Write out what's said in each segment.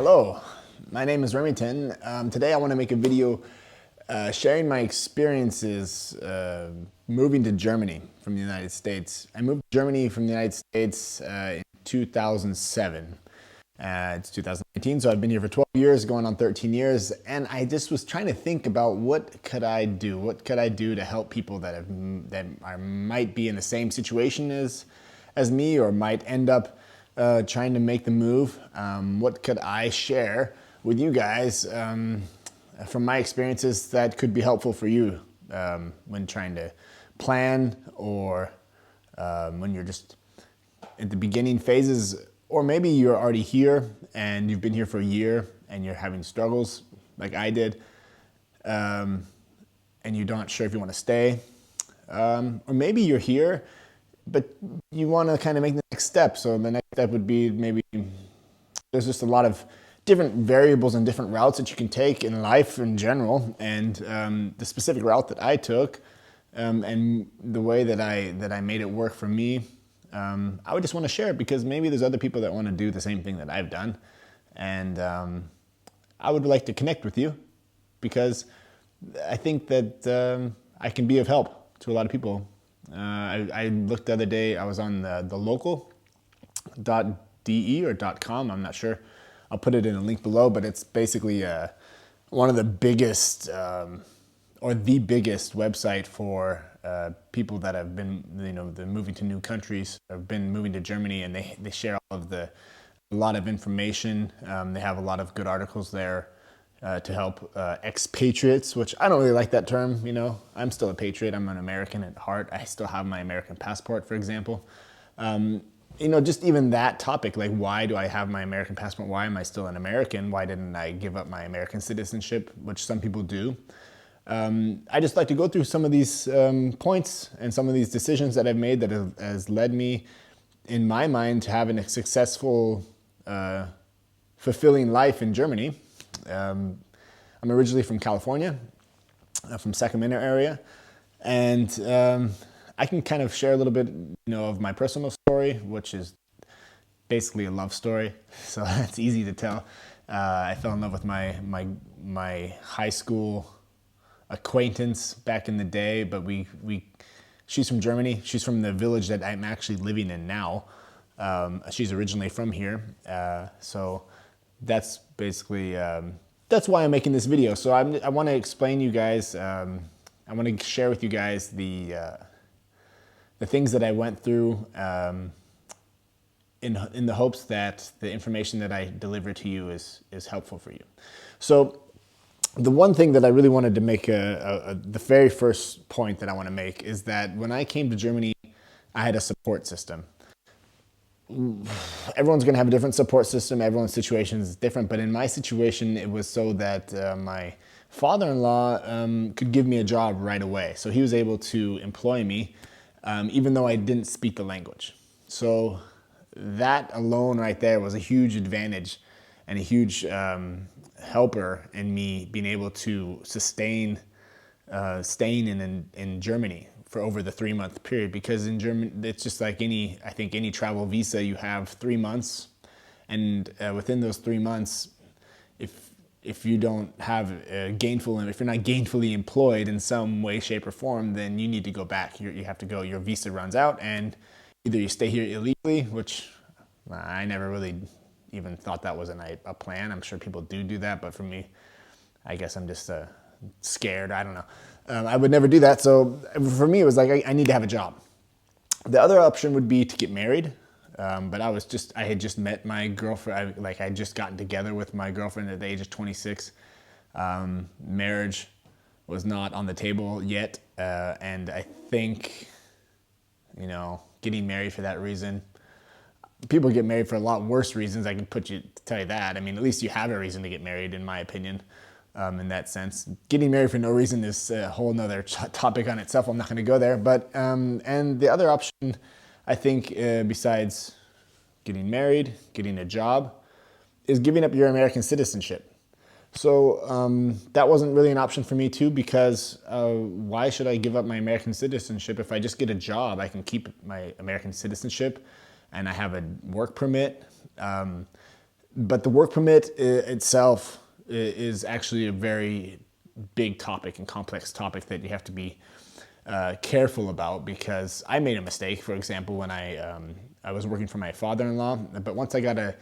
Hello, my name is Remington. Today I want to make a video sharing my experiences moving to Germany from the United States. I moved to Germany from the United States in 2007. It's 2019, so I've been here for 12 years, going on 13 years, and I just was trying to think about what could I do? What could I do to help people that might be in the same situation as me, or might end up trying to make the move? What could I share with you guys from my experiences that could be helpful for you when trying to plan, or when you're just at the beginning phases, or maybe you're already here and you've been here for a year and you're having struggles like I did, and you're not sure if you want to stay, or maybe you're here but you want to kind of make the next step. So the next step would be, maybe there's just a lot of different variables and different routes that you can take in life in general, and the specific route that I took, and the way that I made it work for me, I would just want to share it because maybe there's other people that want to do the same thing that I've done, and I would like to connect with you because I think that I can be of help to a lot of people. I looked the other day, I was on the local.de or .com, I'm not sure. I'll put it in a link below, but it's basically one of the biggest, or the biggest website for people that have been, they're moving to new countries, have been moving to Germany, and they share a lot of information. They have a lot of good articles there to help expatriates, which I don't really like that term. I'm still a patriot. I'm an American at heart. I still have my American passport, for example. Just even that topic, like, why do I have my American passport? Why am I still an American? Why didn't I give up my American citizenship, which some people do? I just like to go through some of these points and some of these decisions that I've made that has led me, in my mind, to having a successful, fulfilling life in Germany. I'm originally from California, from Sacramento area, and I can kind of share a little bit, of my personal story, which is basically a love story, so it's easy to tell. I fell in love with my high school acquaintance back in the day, but she's from Germany. She's from the village that I'm actually living in now. She's originally from here, so that's basically, that's why I'm making this video. So I want to explain you guys, I want to share with you guys the things that I went through, in the hopes that the information that I deliver to you is helpful for you. So the one thing that I really wanted to make, the very first point that I want to make, is that when I came to Germany, I had a support system. Everyone's going to have a different support system. Everyone's situation is different. But in my situation, it was so that my father-in-law could give me a job right away. So he was able to employ me, even though I didn't speak the language. So that alone right there was a huge advantage and a huge helper in me being able to sustain staying in Germany for over the 3-month period, because in Germany, it's just like any travel visa, you have 3 months, and within those 3 months, if you don't have if you're not gainfully employed in some way, shape, or form, then you need to go back. You have to go. Your visa runs out, and either you stay here illegally, which I never really even thought that was a plan. I'm sure people do that, but for me, I guess I'm just scared. I don't know. I would never do that. So for me, it was like, I need to have a job. The other option would be to get married. But I had just met my girlfriend. I had just gotten together with my girlfriend at the age of 26. Marriage was not on the table yet. And I think, getting married for that reason, people get married for a lot worse reasons. I can tell you that. I mean, at least you have a reason to get married, in my opinion. In that sense, getting married for no reason is a whole nother topic on itself. I'm not going to go there. But and the other option, I think, besides getting married, getting a job, is giving up your American citizenship. So that wasn't really an option for me too, because why should I give up my American citizenship? If I just get a job, I can keep my American citizenship, and I have a work permit. But the work permit itself is actually a very big topic and complex topic that you have to be careful about, because I made a mistake. For example, when I was working for my father-in-law, but once I got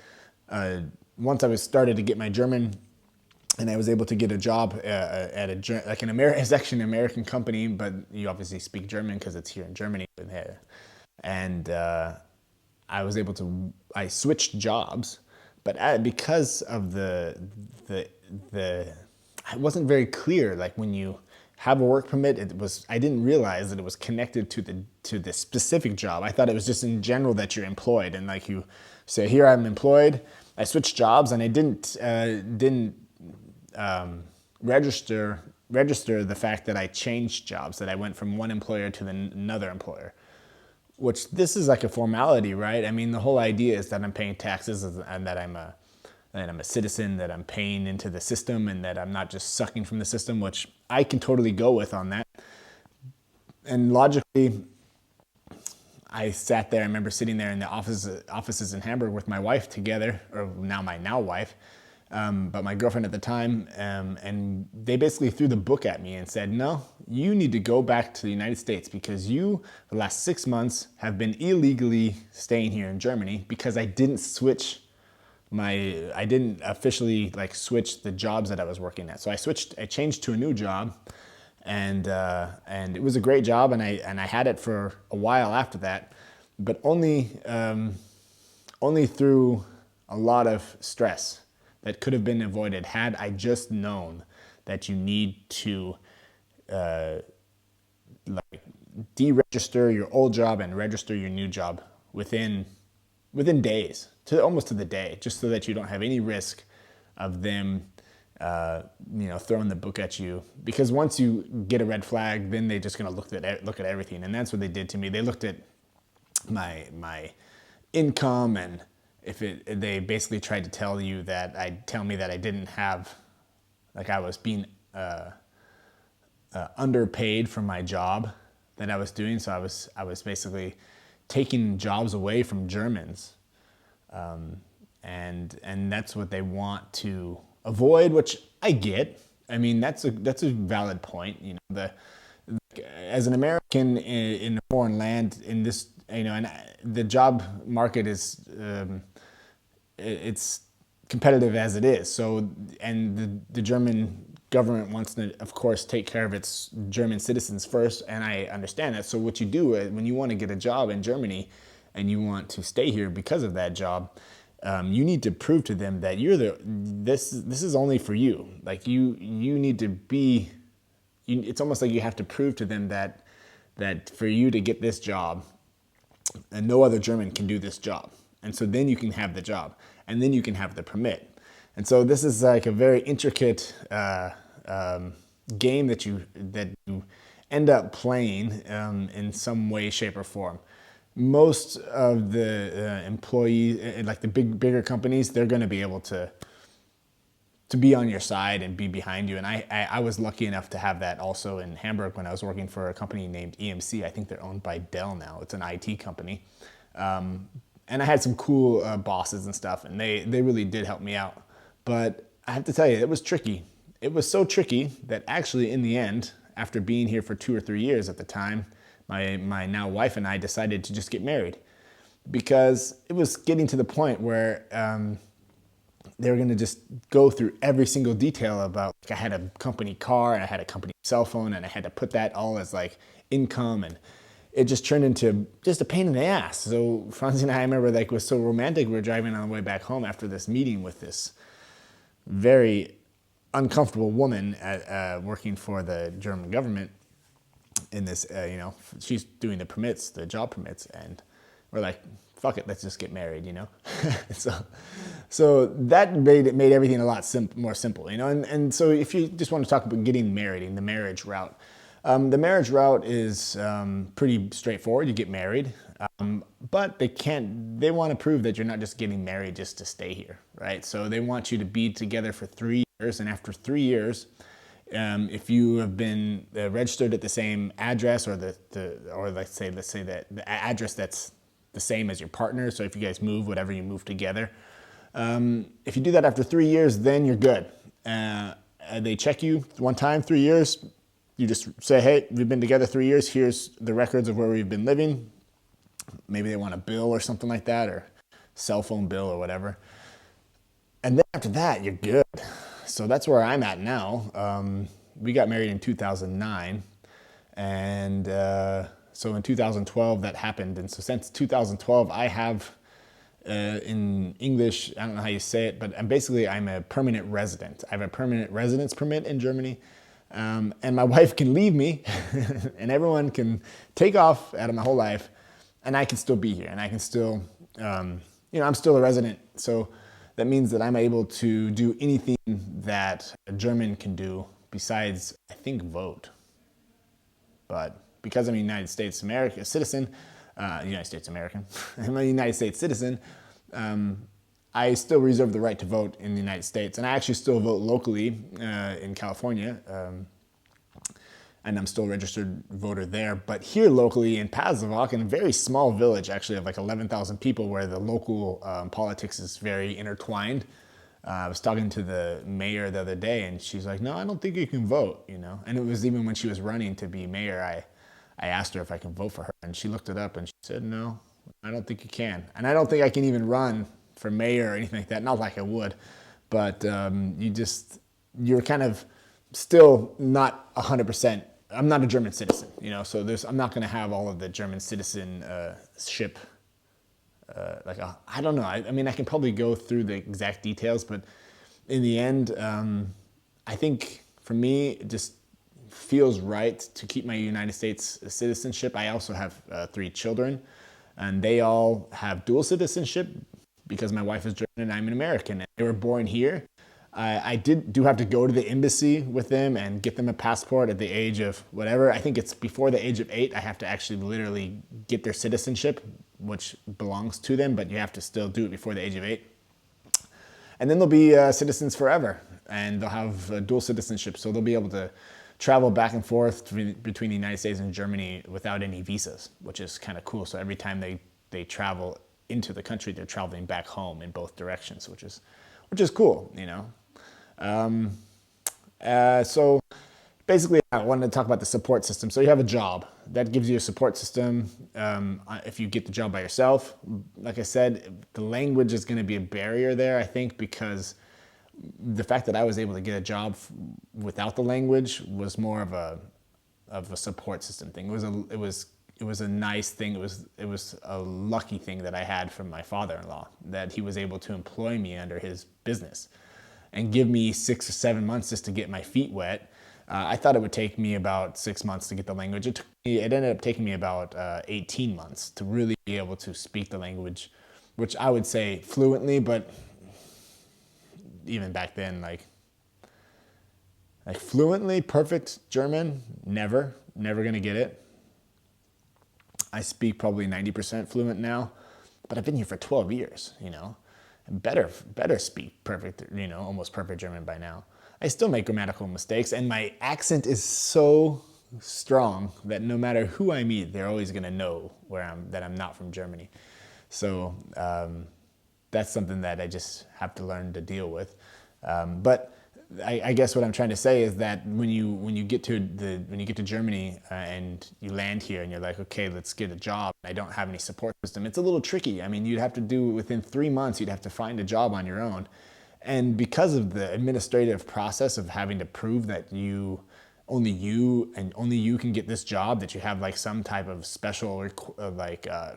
once I was started to get my German, and I was able to get a job at like an American, it's actually an American company, but you obviously speak German because it's here in Germany, and I was able to, I switched jobs, but because of the it wasn't very clear. Like when you have a work permit, I didn't realize that it was connected to the specific job. I thought it was just in general that you're employed, and like you say, here I'm employed. I switched jobs, and I didn't register the fact that I changed jobs, that I went from one employer to another employer. Which, this is like a formality, right? I mean, the whole idea is that I'm paying taxes, and that I'm a citizen, that I'm paying into the system, and that I'm not just sucking from the system, which I can totally go with on that. And logically, I sat there. I remember sitting there in the offices in Hamburg with my wife together, or now my wife, but my girlfriend at the time, and they basically threw the book at me and said, no, you need to go back to the United States, because you, for the last 6 months, have been illegally staying here in Germany, because I didn't officially like switch the jobs that I was working at. So I changed to a new job, and it was a great job, and I had it for a while after that, but only through a lot of stress that could have been avoided had I just known that you need to like deregister your old job and register your new job within days, almost to the day, just so that you don't have any risk of them throwing the book at you. Because once you get a red flag, then they're just going to look at everything, and that's what they did to me. They looked at my income, and they basically tried to tell me that I didn't have, like, I was being underpaid for my job that I was doing. So I was basically taking jobs away from Germans, and that's what they want to avoid, which I get. I mean, that's a valid point. As an American in a foreign land, in this, and the job market is it's competitive as it is. So, and the German government wants to, of course, take care of its German citizens first, and I understand that. So what you do when you want to get a job in Germany and you want to stay here because of that job, you need to prove to them that this is only for you. Like you need to be. It's almost like you have to prove to them that for you to get this job, and no other German can do this job. And so then you can have the job, and then you can have the permit. And so this is like a very intricate game that you end up playing in some way, shape, or form. Most of the employees, like the bigger companies, they're going to be able to be on your side and be behind you. And I was lucky enough to have that also in Hamburg when I was working for a company named EMC. I think they're owned by Dell now. It's an IT company. And I had some cool bosses and stuff, and they really did help me out. But I have to tell you, it was tricky. It was so tricky that actually in the end, after being here for 2 or 3 years at the time, my now wife and I decided to just get married, because it was getting to the point where they were going to just go through every single detail about, like, I had a company car, and I had a company cell phone, and I had to put that all as like income, and it just turned into just a pain in the ass. So Franzi and I remember, like, it was so romantic. We were driving on the way back home after this meeting with this very uncomfortable woman working for the German government in this, she's doing the job permits, and we're like, fuck it, let's just get married, So that made everything a lot more simple, and so if you just want to talk about getting married and the marriage route, the marriage route is pretty straightforward. You get married, but they want to prove that you're not just getting married just to stay here, right? So they want you to be together for 3 years, and after 3 years, if you have been registered at the same address, or let's say that the address that's the same as your partner. So if you guys move, whatever you move together, If you do that after 3 years, then you're good. They check you one time, 3 years. You just say, hey, we've been together 3 years. Here's the records of where we've been living. Maybe they want a bill or something like that, or cell phone bill or whatever. And then after that, you're good. So that's where I'm at now. We got married in 2009. And so in 2012, that happened. And so since 2012, I have, in English, I don't know how you say it, but I'm a permanent resident. I have a permanent residence permit in Germany. And my wife can leave me and everyone can take off out of my whole life and I can still be here and I can still, I'm still a resident. So that means that I'm able to do anything that a German can do besides, I think, vote. But because I'm a United States American citizen, United States American, I'm a United States citizen, I still reserve the right to vote in the United States. And I actually still vote locally in California. And I'm still a registered voter there. But here locally in Pasewalk, in a very small village, actually of like 11,000 people, where the local politics is very intertwined. I was talking to the mayor the other day, and she's like, "No, I don't think you can vote." And it was even when she was running to be mayor, I asked her if I can vote for her, and she looked it up and she said, "No, I don't think you can." And I don't think I can even run for mayor or anything like that. Not like I would, but you're kind of still not 100%. I'm not a German citizen, so I'm not going to have all of the German citizenship. I don't know. I mean, I can probably go through the exact details, but in the end, I think for me, it just feels right to keep my United States citizenship. I also have 3 children, and they all have dual citizenship because my wife is German and I'm an American. And they were born here. I do have to go to the embassy with them and get them a passport at the age of whatever. I think it's before the age of 8. I have to actually literally get their citizenship, which belongs to them, but you have to still do it before the age of 8. And then they'll be citizens forever, and they'll have dual citizenship, so they'll be able to travel back and forth between the United States and Germany without any visas, which is kind of cool. So every time they travel into the country, they're traveling back home in both directions, which is cool, So basically, I wanted to talk about the support system. So you have a job that gives you a support system. If you get the job by yourself, like I said, the language is going to be a barrier there, I think, because the fact that I was able to get a job without the language was more of a support system thing. It was a nice thing. It was a lucky thing that I had from my father-in-law, that he was able to employ me under his business and give me 6 or 7 months just to get my feet wet. I thought it would take me about 6 months to get the language. It ended up taking me about 18 months to really be able to speak the language, which I would say fluently, but even back then, like fluently, perfect German, never gonna get it. I speak probably 90% fluent now, but I've been here for 12 years, better speak perfect, almost perfect German by now. I still make grammatical mistakes, and my accent is so strong that no matter who I meet, they're always gonna know that I'm not from Germany. So that's something that I just have to learn to deal with. But I guess what I'm trying to say is that when you get to Germany and you land here and you're like, okay, let's get a job. I don't have any support system. It's a little tricky. I mean, you'd have to do within 3 months. You'd have to find a job on your own, and because of the administrative process of having to prove that only you can get this job, that you have like some type of special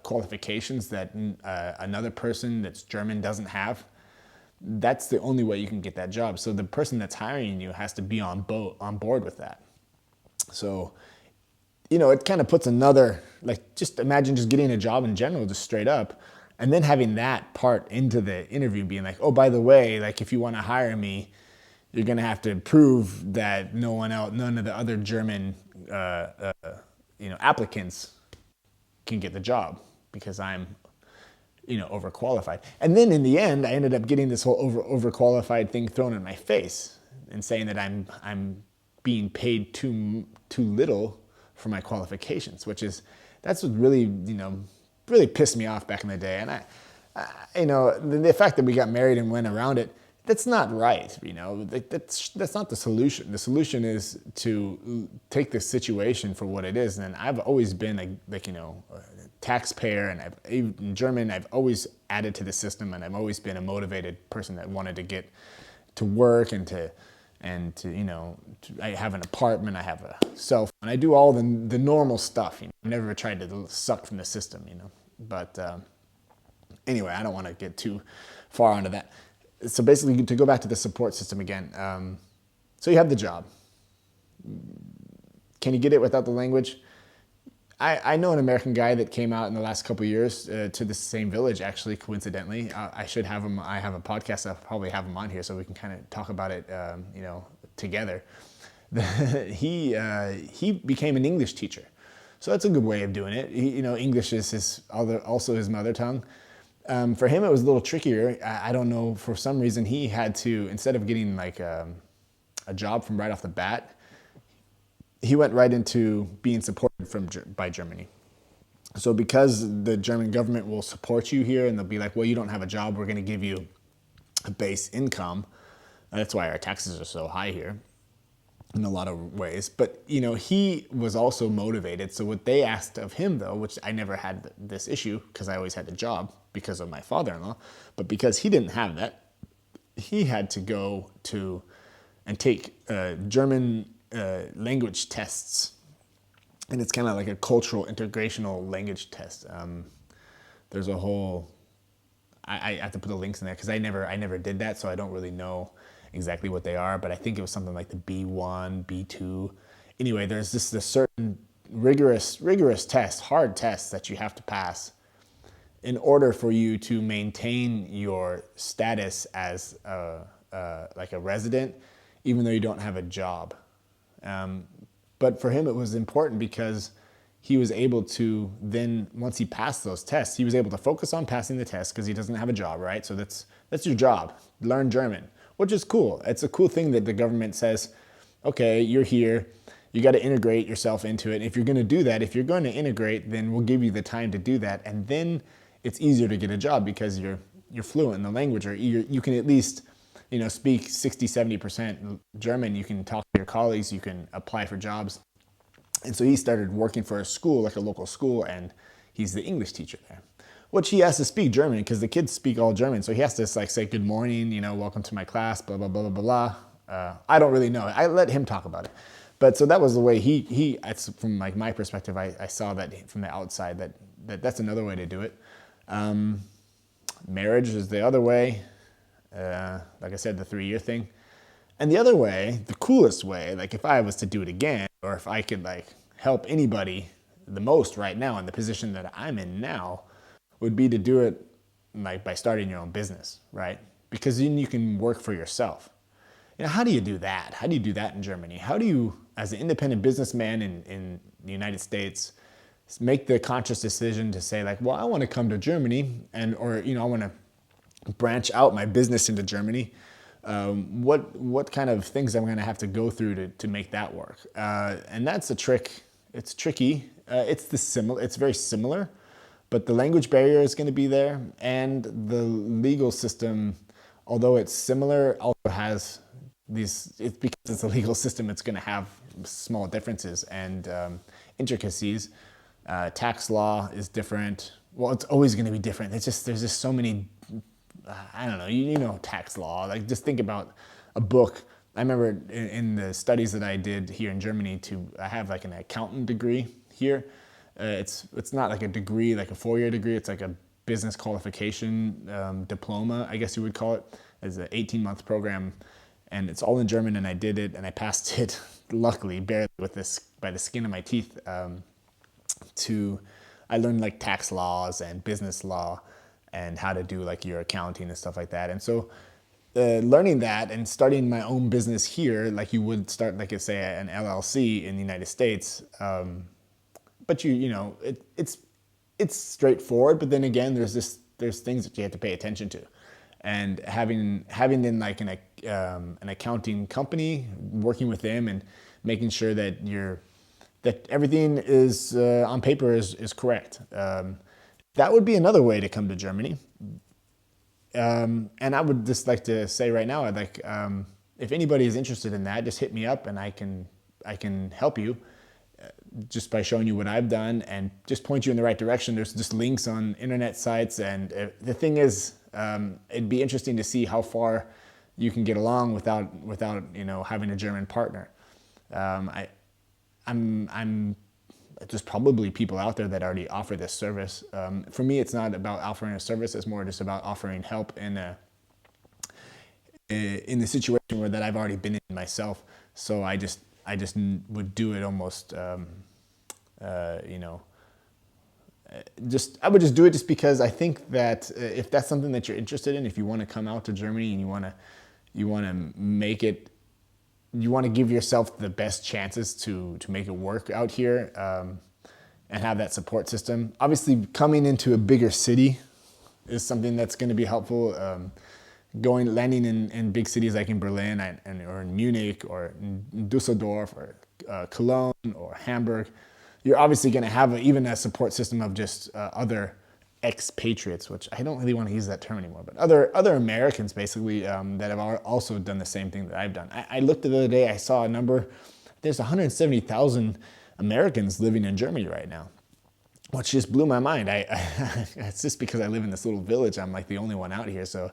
qualifications that another person that's German doesn't have. That's the only way you can get that job. So the person that's hiring you has to be on board with that. So, it kind of puts another, just imagine just getting a job in general, just straight up, and then having that part into the interview being like, oh, by the way, if you want to hire me, you're going to have to prove that none of the other German, applicants can get the job because I'm overqualified. And then in the end, I ended up getting this whole overqualified thing thrown in my face and saying that I'm being paid too little for my qualifications, that's what really, really pissed me off back in the day. And The fact that we got married and went around it, that's not right. That's not the solution. The solution is to take the situation for what it is. And I've always been a taxpayer, and in German, I've always added to the system, and I've always been a motivated person that wanted to get to work I have an apartment, I have a cell phone, I do all the normal stuff. I never tried to suck from the system. But anyway, I don't want to get too far onto that. So basically, to go back to the support system again, so you have the job. Can you get it without the language? I know an American guy that came out in the last couple of years to the same village, actually, coincidentally. I should have him. I have a podcast. I'll probably have him on here so we can kind of talk about it, together. He became an English teacher. So that's a good way of doing it. English is also his mother tongue. For him, it was a little trickier. I don't know, for some reason, he had to, instead of getting like a job from right off the bat, he went right into being supported by Germany. So because the German government will support you here, and they'll be like, well, you don't have a job, we're going to give you a base income. That's why our taxes are so high here in a lot of ways. But, he was also motivated. So what they asked of him, though, which I never had this issue because I always had a job because of my father-in-law, but because he didn't have that, he had to go to and take German language tests. And it's kind of like a cultural integrational language test. There's a whole, I have to put the links in there because I never did that, so I don't really know exactly what they are, but I think it was something like the B1, B2. Anyway, there's this certain rigorous test, hard tests that you have to pass in order for you to maintain your status as like a resident, even though you don't have a job. But for him, it was important because he was able to then, once he passed those tests, he was able to focus on passing the test because he doesn't have a job, right? So that's your job, learn German, which is cool. It's a cool thing that the government says, okay, you're here, you got to integrate yourself into it. If you're going to do that, if you're going to integrate, then we'll give you the time to do that. And then it's easier to get a job because you're fluent in the language, or you can at least speak 60, 70% German. You can talk to your colleagues, you can apply for jobs. And so he started working for a school, like a local school, and he's the English teacher there, which he has to speak German because the kids speak all German. So he has to say, good morning, welcome to my class, blah, blah, blah, blah, blah. I don't really know. I let him talk about it. But so that was the way it's from my perspective, I saw that from the outside, that's another way to do it. Marriage is the other way. Like I said, the 3-year thing. And the other way, the coolest way, like if I was to do it again, or if I could help anybody the most right now in the position that I'm in now, would be to do it by starting your own business, right? Because then you can work for yourself. How do you do that? How do you do that in Germany? How do you, as an independent businessman in the United States, make the conscious decision to say I want to come to Germany or I want to branch out my business into Germany? What kind of things I'm going to have to go through to make that work? And that's a trick. It's tricky. It's very similar, but the language barrier is going to be there, and the legal system, although it's similar, also has these. It's because it's a legal system. It's going to have small differences and intricacies. Tax law is different. Well, it's always going to be different. There's just so many. I don't know, you know tax law. Just think about a book. I remember in the studies that I did here in Germany, I have an accountant degree here. It's not like a degree, like a 4-year degree. It's like a business qualification diploma, I guess you would call it. It's an 18-month program, and it's all in German, and I did it, and I passed it, luckily, barely by the skin of my teeth. I learned tax laws and business law, and how to do your accounting and stuff like that. And so learning that and starting my own business here, like you would start, say, an LLC in the United States. But it's straightforward, but then again, there's things that you have to pay attention to. And having then an accounting company, working with them and making sure that everything is on paper is correct. that would be another way to come to Germany. And I would just like to say right now, I'd like, if anybody is interested in that, just hit me up and I can help you just by showing you what I've done and just point you in the right direction. There's just links on internet sites. And the thing is, it'd be interesting to see how far you can get along without having a German partner. I'm there's probably people out there that already offer this service. For me, it's not about offering a service. It's more just about offering help in the situation where that I've already been in myself. So I just would do it almost, you know, I would just do it just because I think that if that's something that you're interested in, if you want to come out to Germany and you want to make it, you want to give yourself the best chances to make it work out here, and have that support system. Obviously, coming into a bigger city is something that's going to be helpful. Landing in big cities like in Berlin or in Munich or in Dusseldorf or Cologne or Hamburg, you're obviously going to have even a support system of just other expatriates, which I don't really want to use that term anymore, but other Americans basically, that have also done the same thing that I've done. I looked the other day, I saw a number, there's 170,000 Americans living in Germany right now, which just blew my mind. It's just because I live in this little village, I'm like the only one out here, so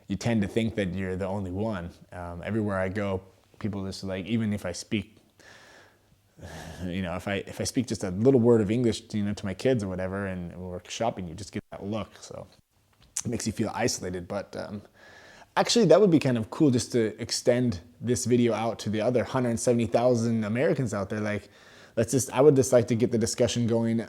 you tend to think that you're the only one. Everywhere I go, people just like, even if I speak, if I speak just a little word of English, to my kids or whatever, and we're shopping, you just get that look. So it makes you feel isolated. But actually, that would be kind of cool just to extend this video out to the other 170,000 Americans out there. Like, I would just like to get the discussion going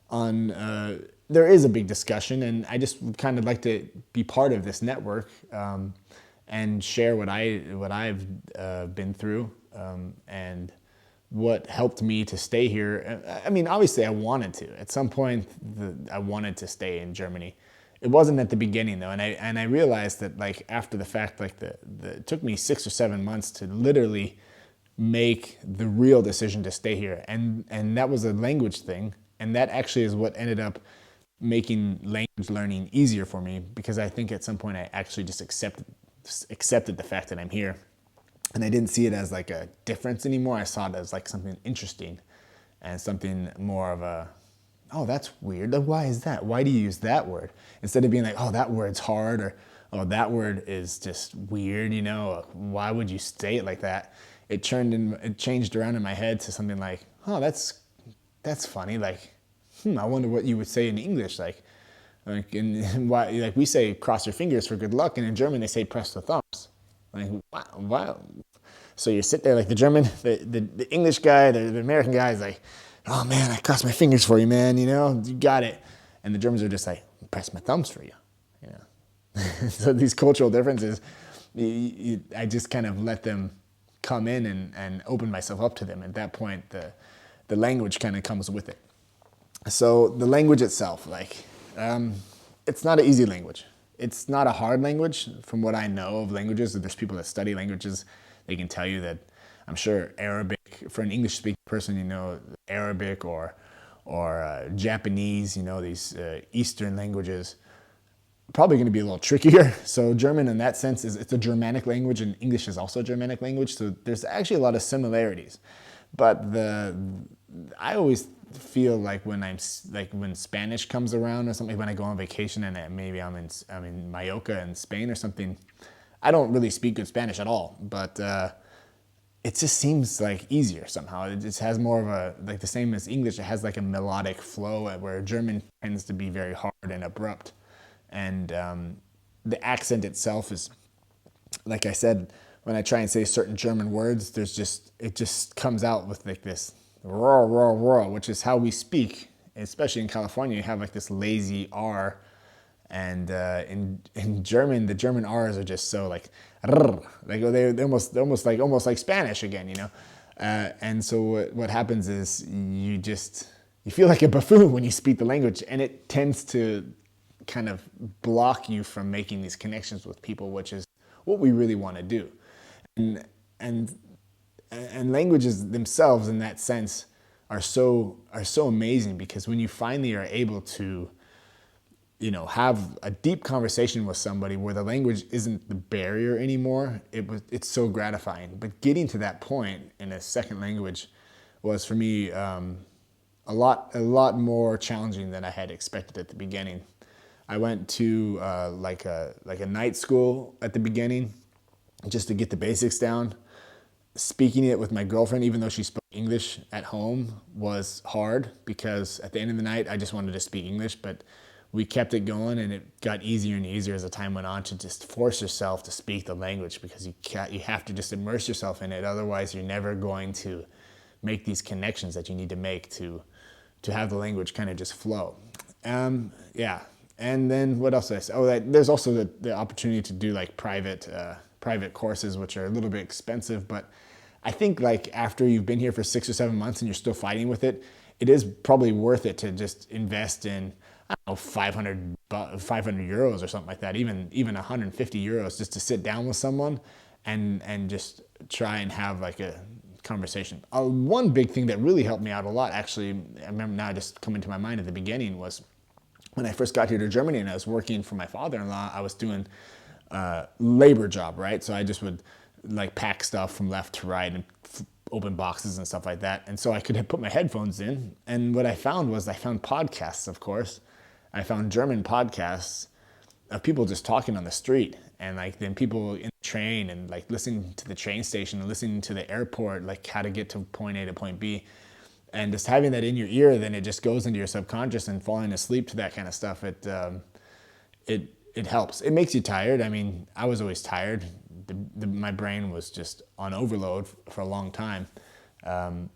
on. There is a big discussion, and I just would kind of like to be part of this network, and share what I've been through, and what helped me to stay here. I mean, obviously I wanted to. At some point, I wanted to stay in Germany. It wasn't at the beginning though, and I realized that like after the fact, like it took me 6 or 7 months to literally make the real decision to stay here, and that was a language thing, and that actually is what ended up making language learning easier for me, because I think at some point I actually just accepted the fact that I'm here. And I didn't see it as like a difference anymore. I saw it as like something interesting and something more of a, oh, that's weird. Like, why is that? Why do you use that word? Instead of being like, oh, that word's hard, or, oh, that word is just weird, why would you say it like that? It changed around in my head to something like, oh, that's funny. Like, I wonder what you would say in English. Like why, like we say cross your fingers for good luck, and in German they say press the thumbs. Like, wow. So you sit there like the German, the English guy, the American guy is like, oh man, I crossed my fingers for you, man, you got it. And the Germans are just like, press my thumbs for you, So these cultural differences, I just kind of let them come in and open myself up to them. At that point, the language kind of comes with it. So the language itself, it's not an easy language. It's not a hard language. From what I know of languages, there's people that study languages, they can tell you that, I'm sure Arabic, for an English-speaking person, Arabic or Japanese, these Eastern languages, probably going to be a little trickier. So German in that sense it's a Germanic language, and English is also a Germanic language. So there's actually a lot of similarities. But I always feel like when Spanish comes around or something, when I go on vacation and maybe I'm in Mallorca in Spain or something, I don't really speak good Spanish at all, but it just seems like easier somehow. It just has more of a, like the same as English, it has like a melodic flow, where German tends to be very hard and abrupt. And the accent itself is, like I said, when I try and say certain German words, it just comes out with like this roar, roar, roar, which is how we speak. Especially in California, you have like this lazy R, and in German, the German R's are just so like they're almost like Spanish again, And so what happens is you feel like a buffoon when you speak the language, and it tends to kind of block you from making these connections with people, which is what we really want to do. And languages themselves, in that sense, are so amazing, because when you finally are able to have a deep conversation with somebody where the language isn't the barrier anymore, it's so gratifying. But getting to that point in a second language was for me a lot more challenging than I had expected at the beginning. I went to like a night school at the beginning just to get the basics down. Speaking it with my girlfriend, even though she spoke English at home, was hard because at the end of the night, I just wanted to speak English, but we kept it going, and it got easier and easier as the time went on to just force yourself to speak the language, because you have to just immerse yourself in it. Otherwise, you're never going to make these connections that you need to make to have the language kind of just flow. Yeah. And then what else did I say? Oh, there's also the opportunity to do like private courses, which are a little bit expensive, but I think like after you've been here for 6 or 7 months and you're still fighting with it, it is probably worth it to just invest in, I don't know, 500 euros or something like that, even 150 euros, just to sit down with someone and just try and have like a conversation. One big thing that really helped me out a lot, actually, I remember now just coming to my mind at the beginning, was when I first got here to Germany and I was working for my father-in-law. I was doing labor job, right? So I just would like pack stuff from left to right and open boxes and stuff like that. And so I could put my headphones in. And what I found was I found podcasts, of course. I found German podcasts of people just talking on the street, and like then people in the train, and like listening to the train station and listening to the airport, like how to get to point A to point B. And just having that in your ear, then it just goes into your subconscious, and falling asleep to that kind of stuff, it helps. It makes you tired. I mean, I was always tired. My brain was just on overload for a long time.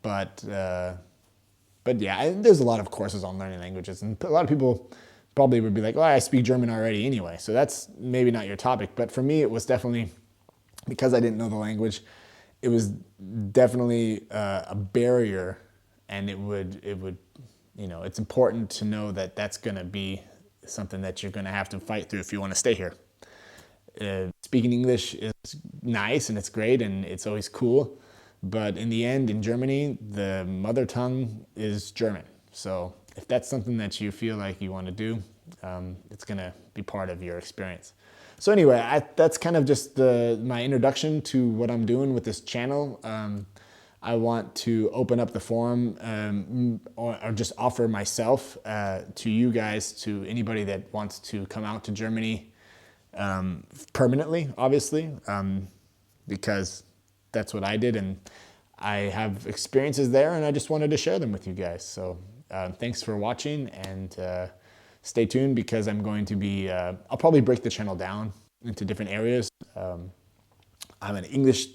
But yeah, there's a lot of courses on learning languages, and a lot of people probably would be like, "Oh, I speak German already anyway." So that's maybe not your topic. But for me, it was definitely, because I didn't know the language, it was definitely a barrier, and it would it's important to know that that's going to be something that you're going to have to fight through if you want to stay here. Speaking English is nice and it's great and it's always cool, but in the end, in Germany, the mother tongue is German. So if that's something that you feel like you want to do, it's going to be part of your experience. So anyway, that's kind of just my introduction to what I'm doing with this channel. I want to open up the forum, or just offer myself to you guys, to anybody that wants to come out to Germany permanently, obviously, because that's what I did, and I have experiences there, and I just wanted to share them with you guys. So thanks for watching, and stay tuned, because I'm going to be, I'll probably break the channel down into different areas. I'm an English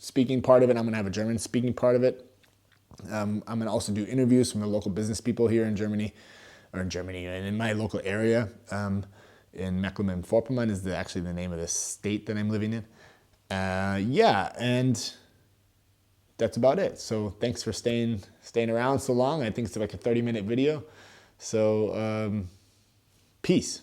speaking part of it. I'm going to have a German speaking part of it. I'm going to also do interviews from the local business people here in Germany, and in my local area. In Mecklenburg-Vorpommern is actually the name of the state that I'm living in. Yeah, and that's about it. So thanks for staying around so long. I think it's like a 30-minute video. So peace.